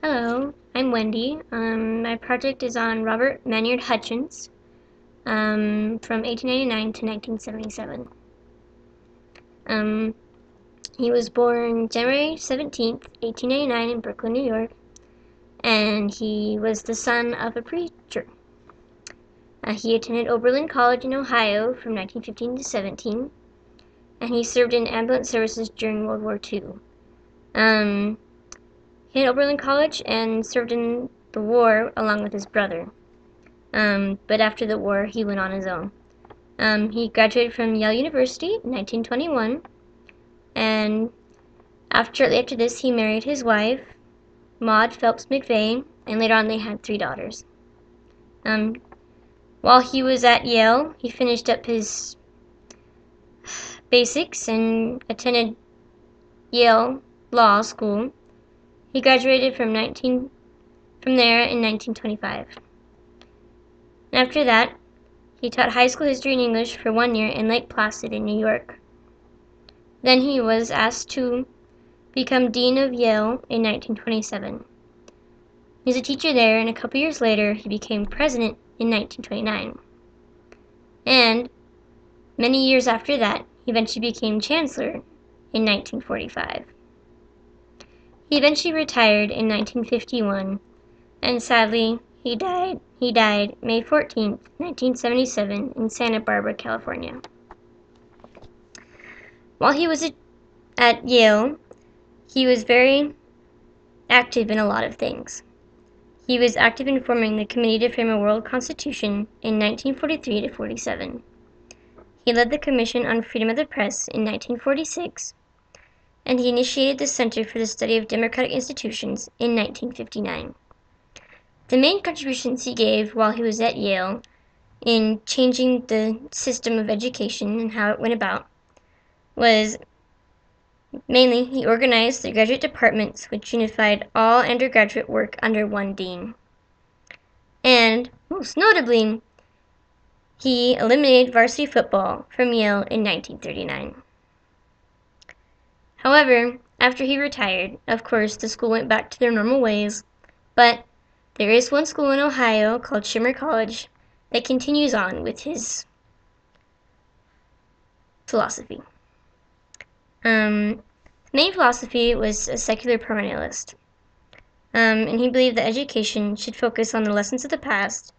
Hello, I'm Wendy. My project is on Robert Maynard Hutchins from 1899 to 1977. He was born January 17th, 1899 in Brooklyn, New York, and he was the son of a preacher. He attended Oberlin College in Ohio from 1915 to 17, and he served in ambulance services during World War II. He attended Oberlin College and served in the war along with his brother. But after the war, he went on his own. He graduated from Yale University in 1921, and shortly after this, he married his wife, Maud Phelps McVeigh, and later on they had 3 daughters. While he was at Yale, he finished up his basics and attended Yale Law School. He graduated from there in 1925. And after that, he taught high school history and English for 1 year in Lake Placid in New York. Then he was asked to become Dean of Yale in 1927. He was a teacher there, and a couple years later, he became president in 1929. And many years after that, he eventually became chancellor in 1945. He eventually retired in 1951, and sadly, he died May 14th, 1977 in Santa Barbara, California. While he was at Yale, he was very active in a lot of things. He was active in forming the Committee to Frame a World Constitution in 1943 to 47. He led the Commission on Freedom of the Press in 1946, and he initiated the Center for the Study of Democratic Institutions in 1959. The main contributions he gave while he was at Yale in changing the system of education and how it went about was mainly he organized the graduate departments, which unified all undergraduate work under one dean. And most notably, he eliminated varsity football from Yale in 1939. However, after he retired, of course, the school went back to their normal ways, but there is one school in Ohio called Shimmer College that continues on with his philosophy. His main philosophy was a secular permanentist, and he believed that education should focus on the lessons of the past,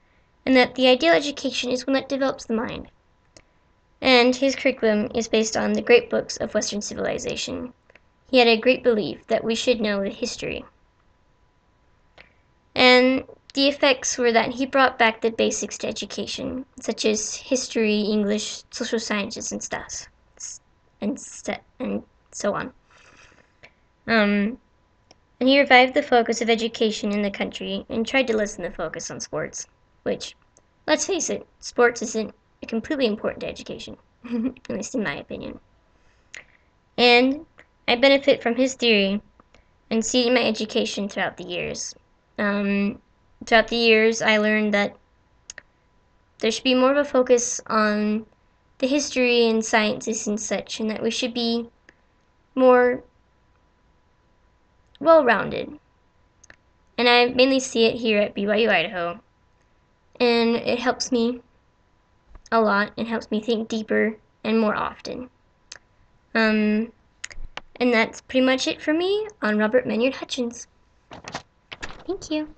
and that the ideal education is one that develops the mind. And his curriculum is based on the great books of Western civilization. He had a great belief that we should know the history. And the effects were that he brought back the basics to education, such as history, English, social sciences, and stuff, and so on. And he revived the focus of education in the country and tried to lessen the focus on sports, which, let's face it, sports isn't completely important to education, at least in my opinion. And I benefit from his theory and see it in my education throughout the years. Throughout the years, I learned that there should be more of a focus on the history and sciences and such, and that we should be more well-rounded. And I mainly see it here at BYU, Idaho, and it helps me a lot. It helps me think deeper and more often. And that's pretty much it for me on Robert Maynard Hutchins. Thank you.